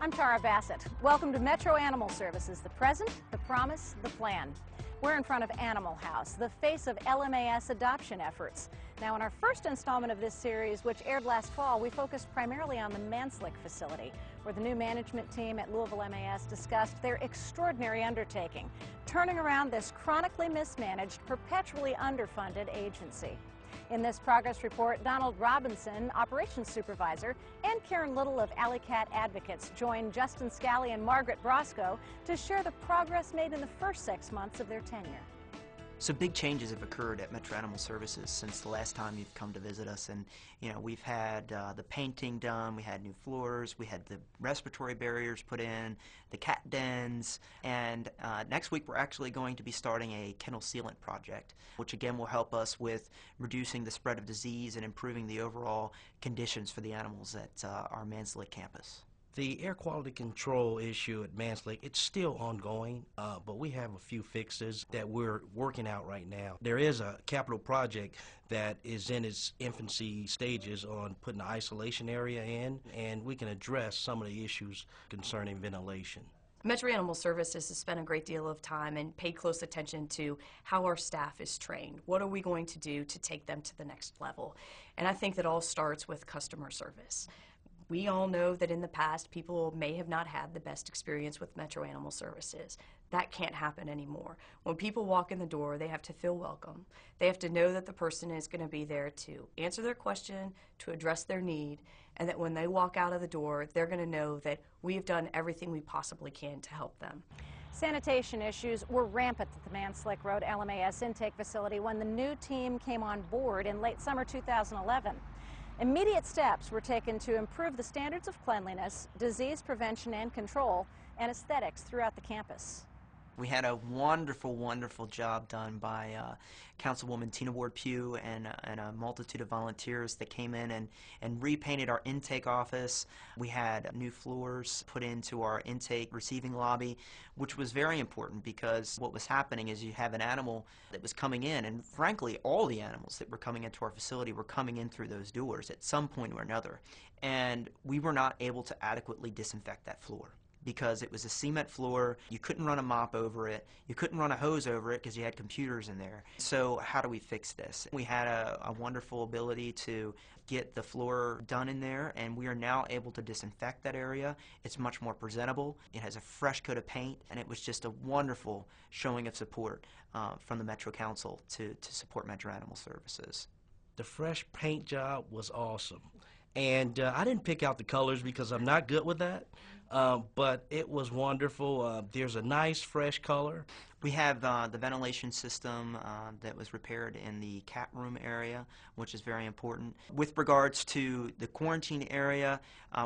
I'm Tara Bassett. Welcome to Metro Animal Services, the present, the promise, the plan. We're in front of Animal House, the face of LMAS adoption efforts. Now, in our first installment of this series, which aired last fall, we focused primarily on the Manslick facility, where the new management team at Louisville MAS discussed their extraordinary undertaking, turning around this chronically mismanaged, perpetually underfunded agency. In this progress report, Donald Robinson, Operations Supervisor, and Karen Little of Alley Cat Advocates join Justin Scally and Margaret Brosco to share the progress made in the first 6 months of their tenure. So big changes have occurred at Metro Animal Services since the last time you've come to visit us, and we've had the painting done, we had new floors, we had the respiratory barriers put in, the cat dens, and next week we're actually going to be starting a kennel sealant project, which again will help us with reducing the spread of disease and improving the overall conditions for the animals at our Manslick campus. The air quality control issue at Manslick, it's still ongoing, but we have a few fixes that we're working out right now. There is a capital project that is in its infancy stages on putting an isolation area in, and we can address some of the issues concerning ventilation. Metro Animal Services has spent a great deal of time and paid close attention to how our staff is trained. What are we going to do to take them to the next level? And I think that all starts with customer service. We all know that in the past, people may have not had the best experience with Metro Animal Services. That can't happen anymore. When people walk in the door, they have to feel welcome. They have to know that the person is going to be there to answer their question, to address their need, and that when they walk out of the door, they're going to know that we have done everything we possibly can to help them. Sanitation issues were rampant at the Manslick Road LMAS intake facility when the new team came on board in late summer 2011. Immediate steps were taken to improve the standards of cleanliness, disease prevention and control, and aesthetics throughout the campus. We had a wonderful, wonderful job done by Councilwoman Tina Ward-Pugh and a multitude of volunteers that came in and repainted our intake office. We had new floors put into our intake receiving lobby, which was very important because what was happening is you have an animal that was coming in, and frankly, all the animals that were coming into our facility were coming in through those doors at some point or another, and we were not able to adequately disinfect that floor, because it was a cement floor. You couldn't run a mop over it. You couldn't run a hose over it because you had computers in there. So how do we fix this? We had a wonderful ability to get the floor done in there, and we are now able to disinfect that area. It's much more presentable. It has a fresh coat of paint, and it was just a wonderful showing of support from the Metro Council to support Metro Animal Services. The fresh paint job was awesome. And I didn't pick out the colors because I'm not good with that, but it was wonderful. There's a nice fresh color. We have the ventilation system that was repaired in the cat room area, which is very important. With regards to the quarantine area,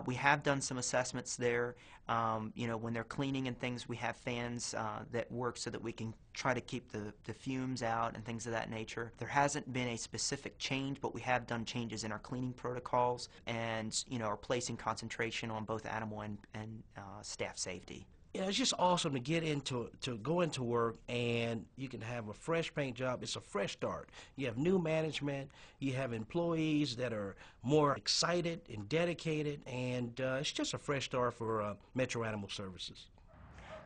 we have done some assessments there. When they're cleaning and things, we have fans that work so that we can try to keep the fumes out and things of that nature. There hasn't been a specific change, but we have done changes in our cleaning protocols and are placing concentration on both animal and staff safety. Yeah, it's just awesome to go into work and you can have a fresh paint job. It's a fresh start. You have new management, you have employees that are more excited and dedicated, and it's just a fresh start for Metro Animal Services.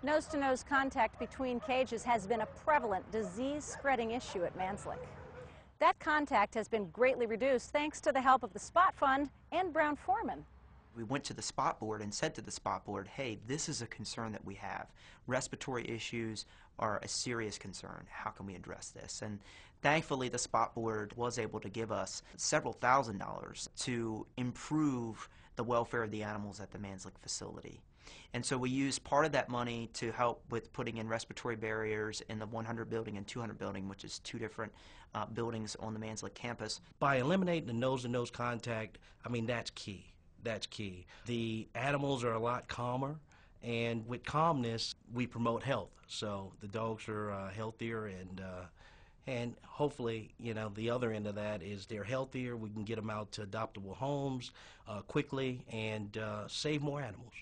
Nose-to-nose contact between cages has been a prevalent disease-spreading issue at Manslick. That contact has been greatly reduced thanks to the help of the Spot Fund and Brown-Forman. We went to the spot board and said to the spot board, hey, this is a concern that we have. Respiratory issues are a serious concern. How can we address this? And thankfully, the spot board was able to give us several $1,000s to improve the welfare of the animals at the Manslick facility. And so we used part of that money to help with putting in respiratory barriers in the 100 building and 200 building, which is two different buildings on the Manslick campus. By eliminating the nose-to-nose contact, I mean, that's key. That's key. The animals are a lot calmer, and with calmness, we promote health. So the dogs are healthier, and hopefully, the other end of that is they're healthier. We can get them out to adoptable homes quickly and save more animals.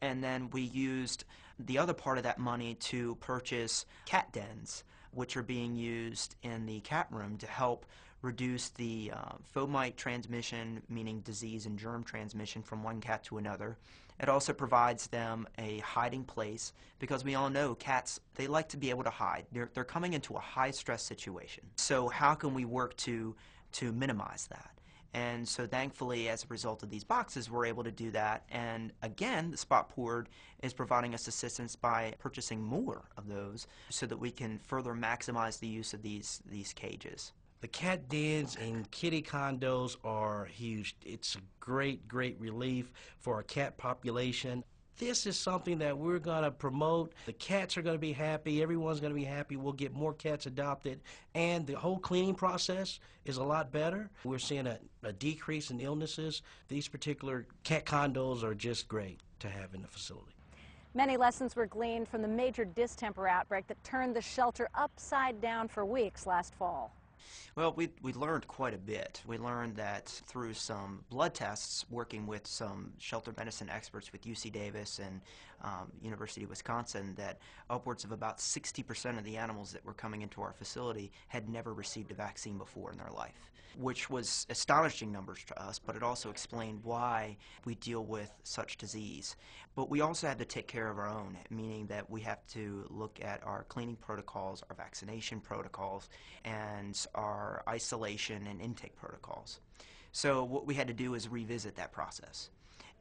And then we used the other part of that money to purchase cat dens, which are being used in the cat room to help reduce the fomite transmission, meaning disease and germ transmission from one cat to another. It also provides them a hiding place, because we all know cats, they like to be able to hide. They're coming into a high-stress situation. So how can we work to minimize that? And so thankfully, as a result of these boxes, we're able to do that. And again, the Spot Board is providing us assistance by purchasing more of those so that we can further maximize the use of these cages. The cat dens and kitty condos are huge. It's a great, great relief for our cat population. This is something that we're going to promote. The cats are going to be happy. Everyone's going to be happy. We'll get more cats adopted. And the whole cleaning process is a lot better. We're seeing a decrease in illnesses. These particular cat condos are just great to have in the facility. Many lessons were gleaned from the major distemper outbreak that turned the shelter upside down for weeks last fall. Well, we learned quite a bit. We learned that through some blood tests, working with some shelter medicine experts with UC Davis and University of Wisconsin, that upwards of about 60% of the animals that were coming into our facility had never received a vaccine before in their life, which was astonishing numbers to us, but it also explained why we deal with such disease. But we also had to take care of our own, meaning that we have to look at our cleaning protocols, our vaccination protocols, and our isolation and intake protocols. So what we had to do is revisit that process.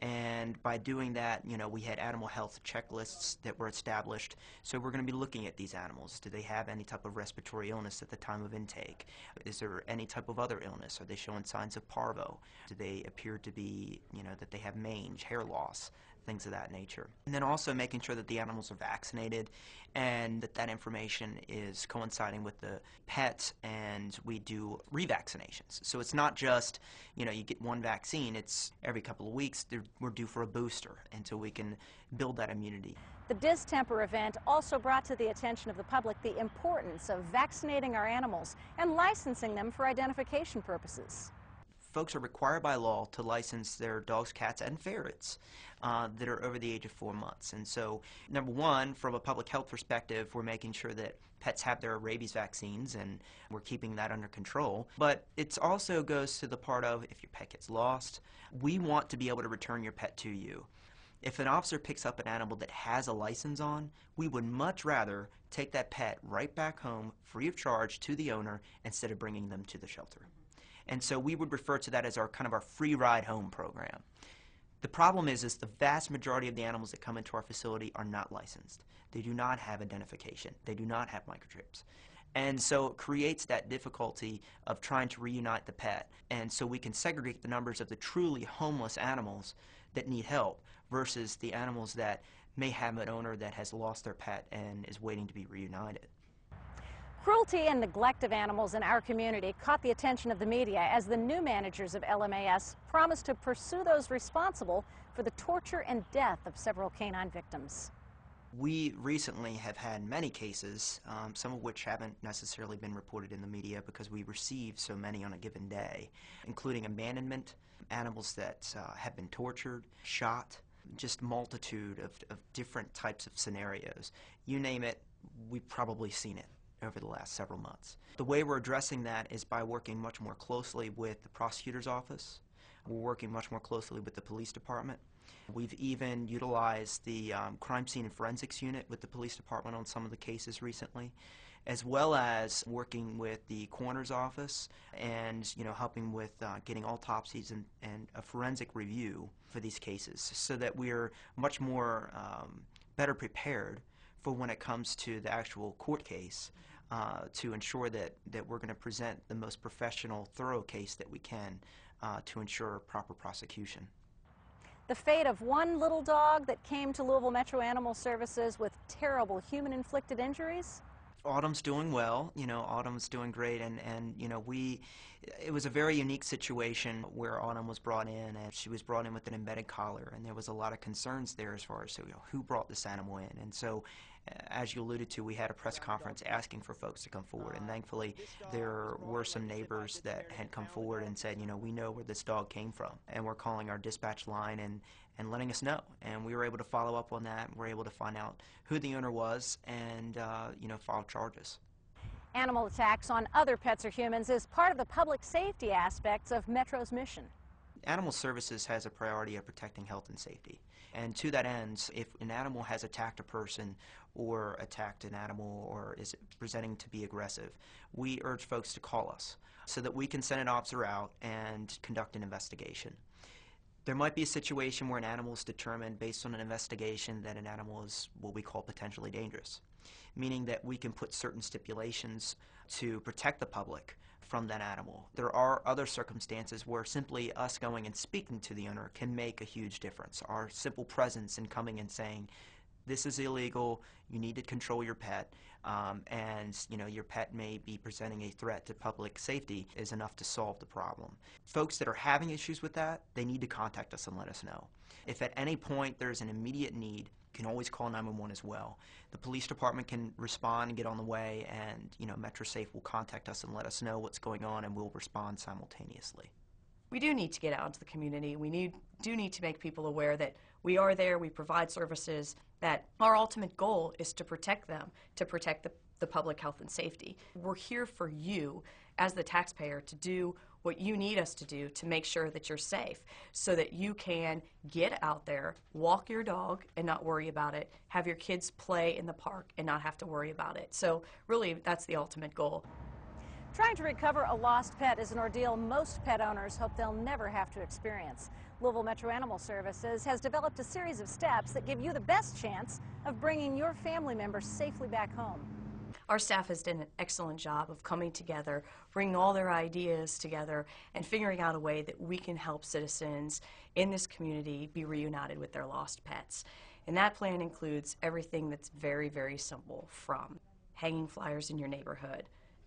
And by doing that, we had animal health checklists that were established. So we're going to be looking at these animals. Do they have any type of respiratory illness at the time of intake? Is there any type of other illness? Are they showing signs of parvo? Do they appear to be, that they have mange, hair loss, things of that nature? And then also making sure that the animals are vaccinated and that information is coinciding with the pets, and we do revaccinations. So it's not just, you get one vaccine. It's every couple of weeks we're due for a booster until we can build that immunity. The distemper event also brought to the attention of the public the importance of vaccinating our animals and licensing them for identification purposes. Folks are required by law to license their dogs, cats, and ferrets that are over the age of 4 months. And so, number one, from a public health perspective, we're making sure that pets have their rabies vaccines, and we're keeping that under control. But it also goes to the part of, if your pet gets lost, we want to be able to return your pet to you. If an officer picks up an animal that has a license on, we would much rather take that pet right back home, free of charge, to the owner, instead of bringing them to the shelter. And so we would refer to that as our free ride home program. The problem is the vast majority of the animals that come into our facility are not licensed. They do not have identification. They do not have microchips. And so it creates that difficulty of trying to reunite the pet. And so we can segregate the numbers of the truly homeless animals that need help versus the animals that may have an owner that has lost their pet and is waiting to be reunited. Cruelty and neglect of animals in our community caught the attention of the media as the new managers of LMAS promised to pursue those responsible for the torture and death of several canine victims. We recently have had many cases, some of which haven't necessarily been reported in the media because we receive so many on a given day, including abandonment, animals that have been tortured, shot, just multitude of different types of scenarios. You name it, we've probably seen it over the last several months. The way we're addressing that is by working much more closely with the prosecutor's office. We're working much more closely with the police department. We've even utilized the crime scene and forensics unit with the police department on some of the cases recently, as well as working with the coroner's office and helping with getting autopsies and a forensic review for these cases, so that we're much more better prepared for when it comes to the actual court case, to ensure that we're going to present the most professional, thorough case that we can to ensure proper prosecution. The fate of one little dog that came to Louisville Metro Animal Services with terrible human-inflicted injuries? Autumn's doing well. Autumn's doing great, and it was a very unique situation where Autumn was brought in, and she was brought in with an embedded collar, and there was a lot of concerns there as far as who brought this animal in. And so, as you alluded to, we had a press conference asking for folks to come forward, and thankfully there were some neighbors that had come forward and said, we know where this dog came from, and we're calling our dispatch line and letting us know. And we were able to follow up on that. We were able to find out who the owner was and file charges. Animal attacks on other pets or humans is part of the public safety aspects of Metro's mission. Animal Services has a priority of protecting health and safety. And to that end, if an animal has attacked a person or attacked an animal or is presenting to be aggressive, we urge folks to call us so that we can send an officer out and conduct an investigation. There might be a situation where an animal is determined based on an investigation that an animal is what we call potentially dangerous, meaning that we can put certain stipulations to protect the public from that animal. There are other circumstances where simply us going and speaking to the owner can make a huge difference. Our simple presence in coming and saying, this is illegal, you need to control your pet, and your pet may be presenting a threat to public safety is enough to solve the problem. Folks that are having issues with that, they need to contact us and let us know. If at any point there's an immediate need, you can always call 911 as well. The police department can respond and get on the way, and MetroSafe will contact us and let us know what's going on, and we'll respond simultaneously. We do need to get out into the community. We do need to make people aware that we are there, we provide services, that our ultimate goal is to protect them, to protect the public health and safety. We're here for you as the taxpayer to do what you need us to do to make sure that you're safe so that you can get out there, walk your dog and not worry about it, have your kids play in the park and not have to worry about it. So really, that's the ultimate goal. Trying to recover a lost pet is an ordeal most pet owners hope they'll never have to experience. Louisville Metro Animal Services has developed a series of steps that give you the best chance of bringing your family members safely back home. Our staff has done an excellent job of coming together, bringing all their ideas together, and figuring out a way that we can help citizens in this community be reunited with their lost pets. And that plan includes everything that's very, very simple, from hanging flyers in your neighborhood,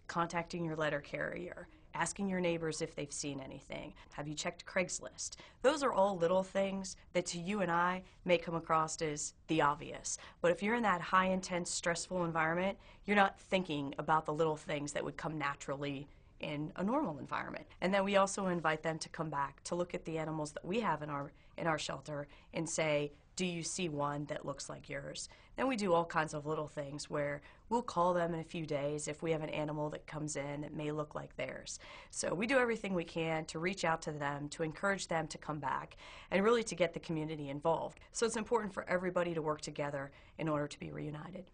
contacting your letter carrier, asking your neighbors if they've seen anything. Have you checked Craigslist? Those are all little things that to you and I may come across as the obvious. But if you're in that high, intense, stressful environment, you're not thinking about the little things that would come naturally in a normal environment. And then we also invite them to come back to look at the animals that we have in our shelter and say, do you see one that looks like yours? Then we do all kinds of little things where we'll call them in a few days if we have an animal that comes in that may look like theirs. So we do everything we can to reach out to them, to encourage them to come back, and really to get the community involved. So it's important for everybody to work together in order to be reunited.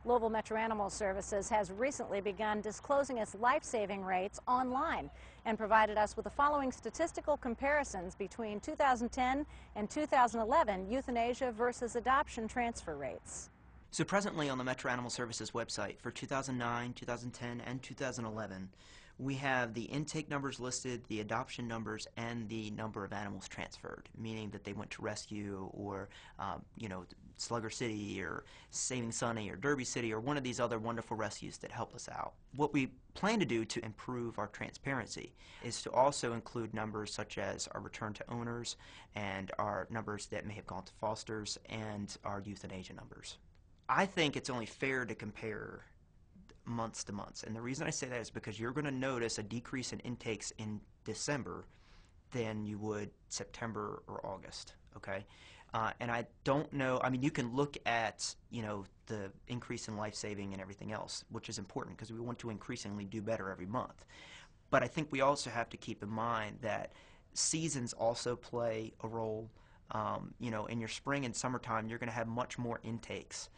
Louisville Metro Animal Services has recently begun disclosing its life-saving rates online and provided us with the following statistical comparisons between 2010 and 2011 euthanasia versus adoption transfer rates. So presently on the Metro Animal Services website for 2009, 2010, and 2011, we have the intake numbers listed, the adoption numbers, and the number of animals transferred, meaning that they went to rescue or, Slugger City or Saving Sunny or Derby City or one of these other wonderful rescues that help us out. What we plan to do to improve our transparency is to also include numbers such as our return to owners and our numbers that may have gone to fosters and our euthanasia numbers. I think it's only fair to compare months to months, and the reason I say that is because you're going to notice a decrease in intakes in December than you would September or August, okay? And I don't know, you can look at, the increase in life-saving and everything else, which is important because we want to increasingly do better every month. But I think we also have to keep in mind that seasons also play a role. In your spring and summertime, you're going to have much more intakes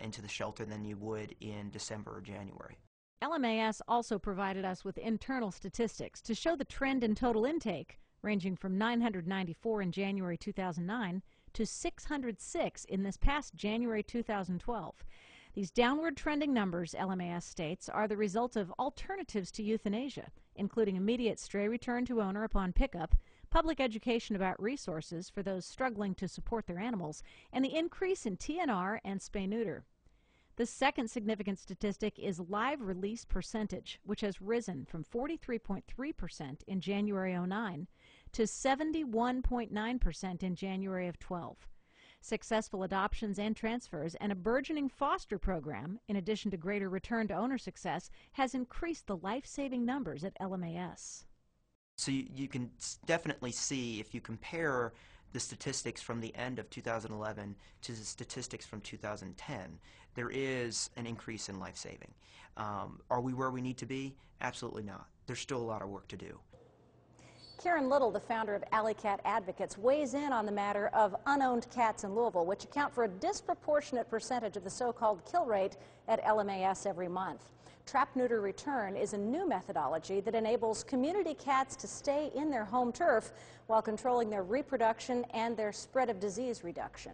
into the shelter than you would in December or January. LMAS also provided us with internal statistics to show the trend in total intake, ranging from 994 in January 2009 to 606 in this past January 2012. These downward trending numbers, LMAS states, are the result of alternatives to euthanasia, including immediate stray return to owner upon pickup, public education about resources for those struggling to support their animals, and the increase in TNR and spay-neuter. The second significant statistic is live release percentage, which has risen from 43.3% in January 09 to 71.9% in January of 12. Successful adoptions and transfers and a burgeoning foster program, in addition to greater return to owner success, has increased the life-saving numbers at LMAS. So you can definitely see, if you compare the statistics from the end of 2011 to the statistics from 2010, there is an increase in life saving. Are we where we need to be? Absolutely not. There's still a lot of work to do. Karen Little, the founder of Alley Cat Advocates, weighs in on the matter of unowned cats in Louisville, which account for a disproportionate percentage of the so-called kill rate at LMAS every month. Trap-neuter return is a new methodology that enables community cats to stay in their home turf while controlling their reproduction and their spread of disease reduction.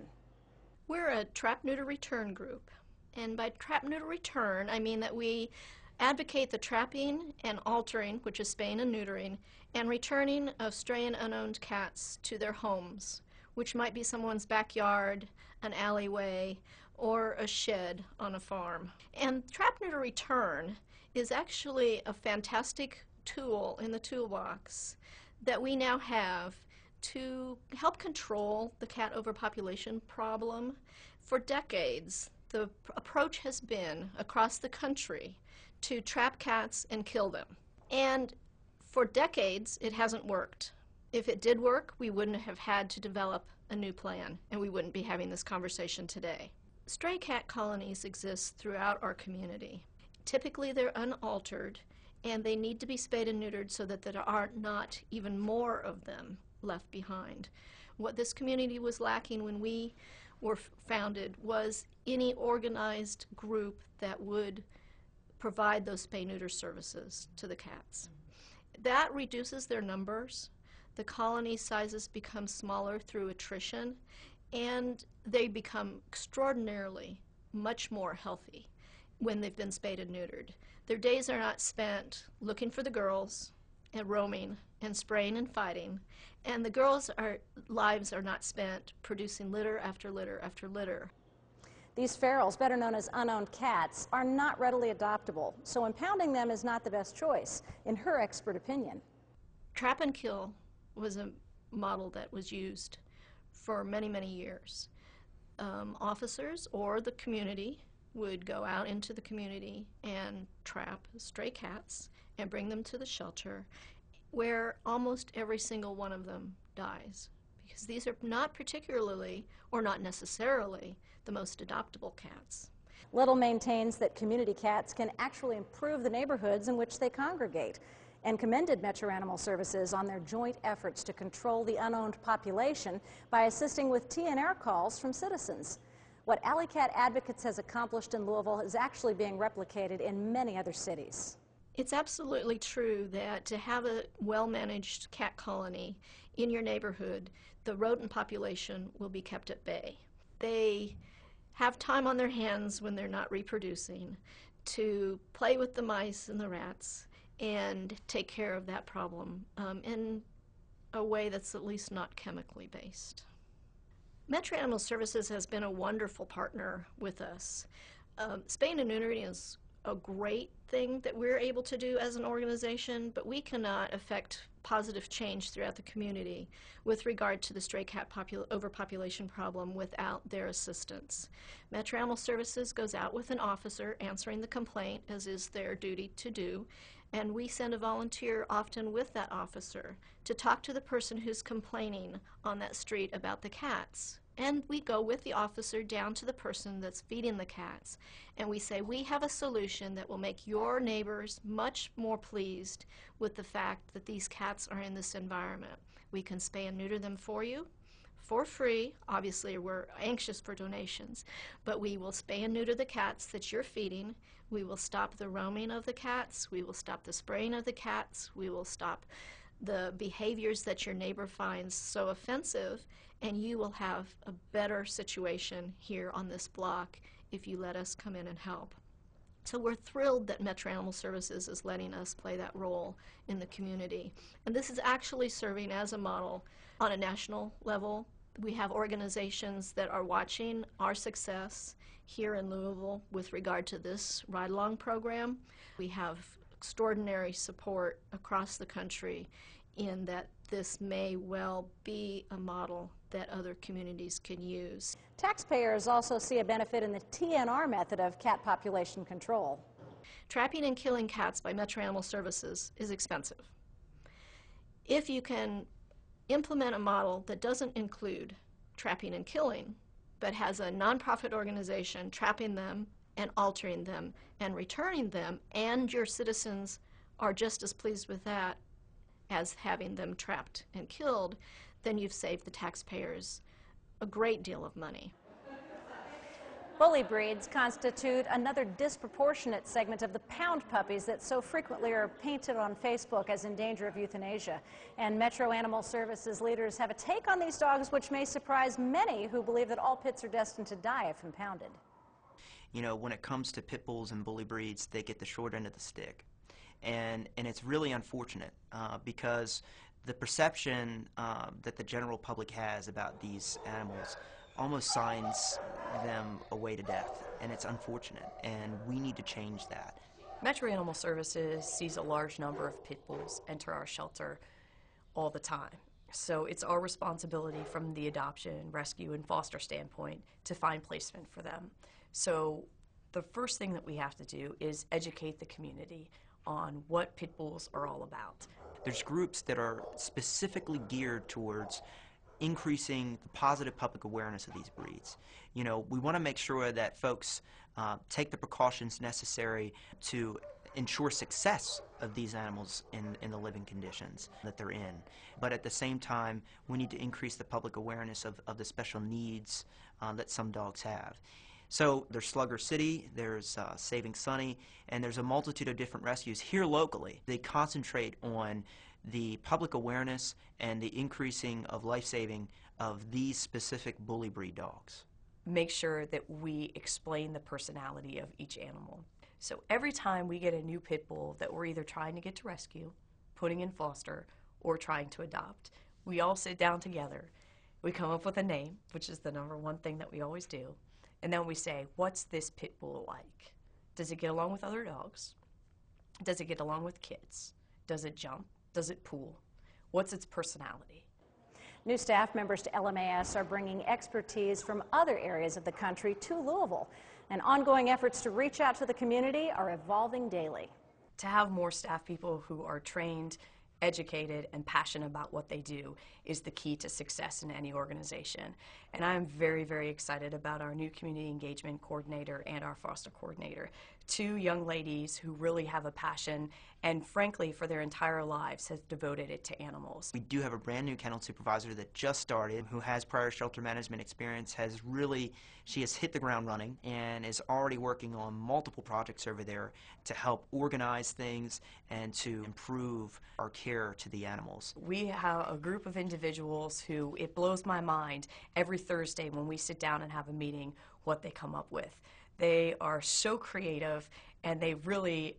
We're a trap-neuter return group, and by trap-neuter return, I mean that we advocate the trapping and altering, which is spaying and neutering, and returning of stray and unowned cats to their homes, which might be someone's backyard, an alleyway, or a shed on a farm. And trap-neuter return is actually a fantastic tool in the toolbox that we now have to help control the cat overpopulation problem. For decades, the approach has been across the country to trap cats and kill them. And for decades, it hasn't worked. If it did work, we wouldn't have had to develop a new plan, and we wouldn't be having this conversation today. Stray cat colonies exist throughout our community. Typically, they're unaltered, and they need to be spayed and neutered so that there are not even more of them left behind. What this community was lacking when we were founded was any organized group that would provide those spay-neuter services to the cats. That reduces their numbers. The colony sizes become smaller through attrition, and they become extraordinarily much more healthy when they've been spayed and neutered. Their days are not spent looking for the girls and roaming and spraying and fighting, and the girls' lives are not spent producing litter after litter after litter. These ferals, better known as unowned cats, are not readily adoptable, so impounding them is not the best choice, in her expert opinion. Trap and kill was a model that was used for many, many years. Officers or the community would go out into the community and trap stray cats and bring them to the shelter, where almost every single one of them dies, because these are not particularly or not necessarily the most adoptable cats. Little maintains that community cats can actually improve the neighborhoods in which they congregate, and commended Metro Animal Services on their joint efforts to control the unowned population by assisting with TNR calls from citizens. What Alley Cat Advocates has accomplished in Louisville is actually being replicated in many other cities. It's absolutely true that to have a well-managed cat colony in your neighborhood, the rodent population will be kept at bay. They have time on their hands when they're not reproducing to play with the mice and the rats and take care of that problem in a way that's at least not chemically based. Metro Animal Services has been a wonderful partner with us. Spaying and neutering is a great thing that we're able to do as an organization, but we cannot affect positive change throughout the community with regard to the stray cat overpopulation problem without their assistance. Metro Animal Services goes out with an officer answering the complaint, as is their duty to do, and we send a volunteer often with that officer to talk to the person who's complaining on that street about the cats. And we go with the officer down to the person that's feeding the cats, and we say, we have a solution that will make your neighbors much more pleased with the fact that these cats are in this environment. We can spay and neuter them for you for free. Obviously, we're anxious for donations, but we will spay and neuter the cats that you're feeding. We will stop the roaming of the cats. We will stop the spraying of the cats. We will stop the behaviors that your neighbor finds so offensive, and you will have a better situation here on this block if you let us come in and help. So we're thrilled that Metro Animal Services is letting us play that role in the community. And this is actually serving as a model on a national level. We have organizations that are watching our success here in Louisville with regard to this ride-along program. We have extraordinary support across the country in that this may well be a model that other communities can use. Taxpayers also see a benefit in the TNR method of cat population control. Trapping and killing cats by Metro Animal Services is expensive. If you can implement a model that doesn't include trapping and killing, but has a nonprofit organization trapping them and altering them and returning them, and your citizens are just as pleased with that as having them trapped and killed, then you've saved the taxpayers a great deal of money. Bully breeds constitute another disproportionate segment of the pound puppies that so frequently are painted on Facebook as in danger of euthanasia. And Metro Animal Services leaders have a take on these dogs which may surprise many who believe that all pits are destined to die if impounded. You know, when it comes to pit bulls and bully breeds, they get the short end of the stick. And it's really unfortunate because the perception that the general public has about these animals almost signs them away to death, and it's unfortunate, and we need to change that. Metro Animal Services sees a large number of pit bulls enter our shelter all the time. So it's our responsibility from the adoption, rescue, and foster standpoint to find placement for them. So the first thing that we have to do is educate the community on what pit bulls are all about. There's groups that are specifically geared towards increasing the positive public awareness of these breeds. You know, we want to make sure that folks take the precautions necessary to ensure success of these animals in the living conditions that they're in. But at the same time, we need to increase the public awareness of the special needs that some dogs have. So there's Slugger City, there's Saving Sunny, and there's a multitude of different rescues here locally. They concentrate on the public awareness and the increasing of life-saving of these specific bully breed dogs. Make sure that we explain the personality of each animal. So every time we get a new pit bull that we're either trying to get to rescue, putting in foster, or trying to adopt, we all sit down together. We come up with a name, which is the number one thing that we always do, and then we say, what's this pit bull like? Does it get along with other dogs? Does it get along with kids? Does it jump? Does it pool? What's its personality? New staff members to LMAS are bringing expertise from other areas of the country to Louisville, and ongoing efforts to reach out to the community are evolving daily. To have more staff people who are trained, educated, and passionate about what they do is the key to success in any organization. And I'm very, very excited about our new community engagement coordinator and our foster coordinator. Two young ladies who really have a passion and, frankly, for their entire lives have devoted it to animals. We do have a brand new kennel supervisor that just started who has prior shelter management experience, she has hit the ground running and is already working on multiple projects over there to help organize things and to improve our care to the animals. We have a group of individuals who, it blows my mind every Thursday when we sit down and have a meeting what they come up with. They are so creative, and they really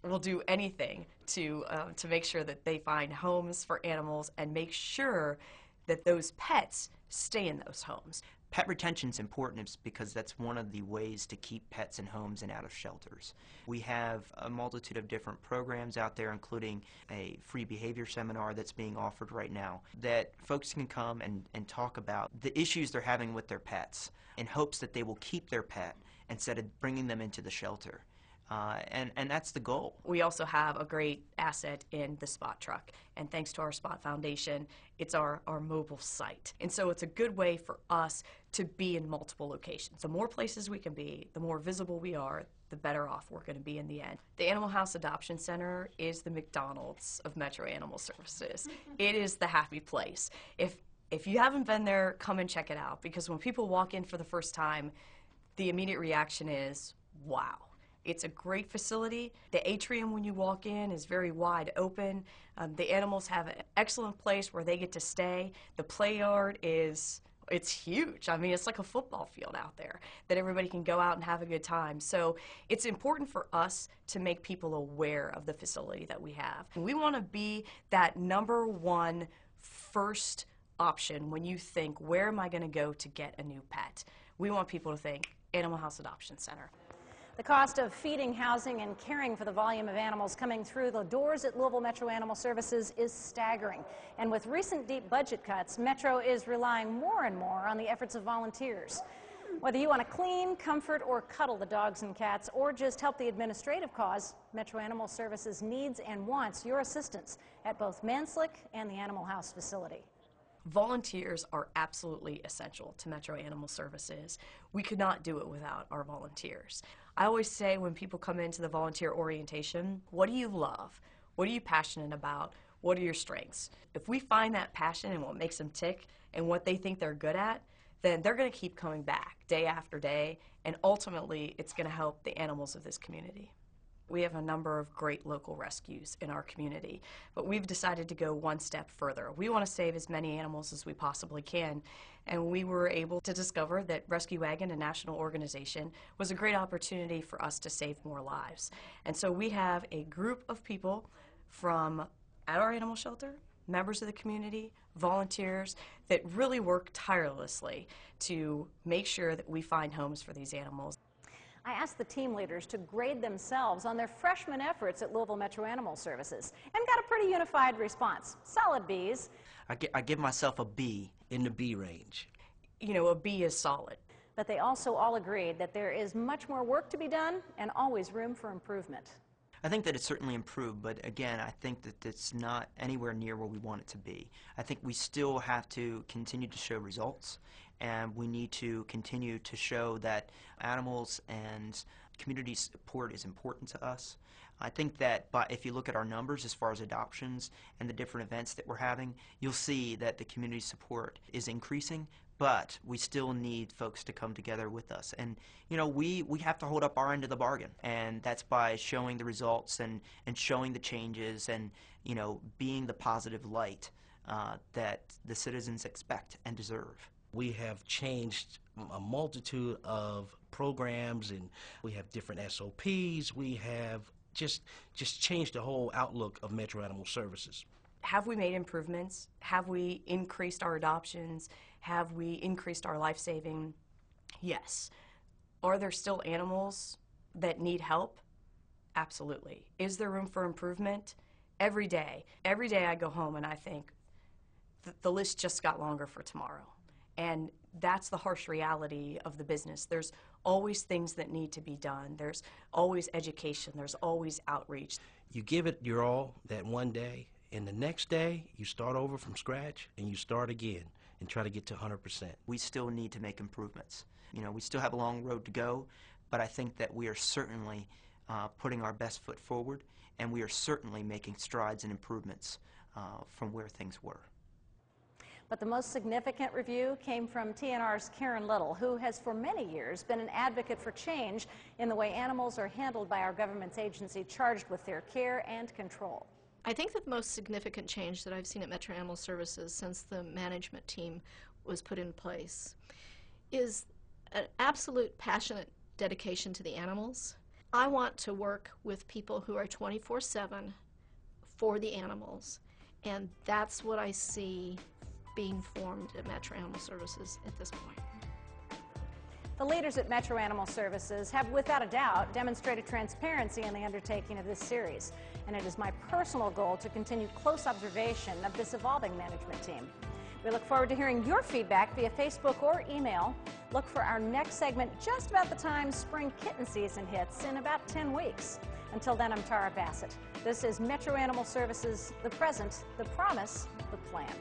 will do anything to make sure that they find homes for animals and make sure that those pets stay in those homes. Pet retention is important because that's one of the ways to keep pets in homes and out of shelters. We have a multitude of different programs out there, including a free behavior seminar that's being offered right now, that folks can come and talk about the issues they're having with their pets in hopes that they will keep their pet instead of bringing them into the shelter. And that's the goal. We also have a great asset in the Spot Truck, and thanks to our Spot Foundation, it's our mobile site. And so it's a good way for us to be in multiple locations. The more places we can be, the more visible we are, the better off we're going to be in the end. The Animal House Adoption Center is the McDonald's of Metro Animal Services. It is the happy place. If you haven't been there, come and check it out, because when people walk in for the first time, the immediate reaction is, wow. It's a great facility. The atrium when you walk in is very wide open. The animals have an excellent place where they get to stay. The play yard it's huge. I mean, it's like a football field out there that everybody can go out and have a good time. So it's important for us to make people aware of the facility that we have. We want to be that number one first option when you think, where am I going to go to get a new pet? We want people to think Animal House Adoption Center. The cost of feeding, housing, and caring for the volume of animals coming through the doors at Louisville Metro Animal Services is staggering. And with recent deep budget cuts, Metro is relying more and more on the efforts of volunteers. Whether you want to clean, comfort, or cuddle the dogs and cats, or just help the administrative cause, Metro Animal Services needs and wants your assistance at both Manslick and the Animal House facility. Volunteers are absolutely essential to Metro Animal Services. We could not do it without our volunteers. I always say when people come into the volunteer orientation, what do you love? What are you passionate about? What are your strengths? If we find that passion and what makes them tick and what they think they're good at, then they're going to keep coming back day after day, and ultimately it's going to help the animals of this community. We have a number of great local rescues in our community, but we've decided to go one step further. We want to save as many animals as we possibly can, and we were able to discover that Rescue Wagon, a national organization, was a great opportunity for us to save more lives. And so we have a group of people from at our animal shelter, members of the community, volunteers, that really work tirelessly to make sure that we find homes for these animals. I asked the team leaders to grade themselves on their freshman efforts at Louisville Metro Animal Services and got a pretty unified response. Solid Bs. I give myself a B. In the B range. You know, a B is solid. But they also all agreed that there is much more work to be done and always room for improvement. I think that it's certainly improved, but again, I think that it's not anywhere near where we want it to be. I think we still have to continue to show results, and we need to continue to show that animals and community support is important to us. I think that if you look at our numbers as far as adoptions and the different events that we're having, you'll see that the community support is increasing, but we still need folks to come together with us. And, you know, we have to hold up our end of the bargain, and that's by showing the results and showing the changes and, you know, being the positive light that the citizens expect and deserve. We have changed a multitude of programs, and we have different SOPs. We have just changed the whole outlook of Metro Animal Services. Have we made improvements? Have we increased our adoptions? Have we increased our life saving? Yes. Are there still animals that need help? Absolutely. Is there room for improvement? Every day. Every day I go home and I think the list just got longer for tomorrow. And that's the harsh reality of the business. There's always things that need to be done. There's always education. There's always outreach. You give it your all that one day, and the next day you start over from scratch and you start again and try to get to 100%. We still need to make improvements. You know, we still have a long road to go, but I think that we are certainly putting our best foot forward, and we are certainly making strides and improvements from where things were. But the most significant review came from TNR's Karen Little, who has for many years been an advocate for change in the way animals are handled by our government's agency charged with their care and control. I think that the most significant change that I've seen at Metro Animal Services since the management team was put in place is an absolute passionate dedication to the animals. I want to work with people who are 24/7 for the animals, and that's what I see being formed at Metro Animal Services at this point. The leaders at Metro Animal Services have, without a doubt, demonstrated transparency in the undertaking of this series, and it is my personal goal to continue close observation of this evolving management team. We look forward to hearing your feedback via Facebook or email. Look for our next segment just about the time spring kitten season hits in about 10 weeks. Until then, I'm Tara Bassett. This is Metro Animal Services, the present, the promise, the plan.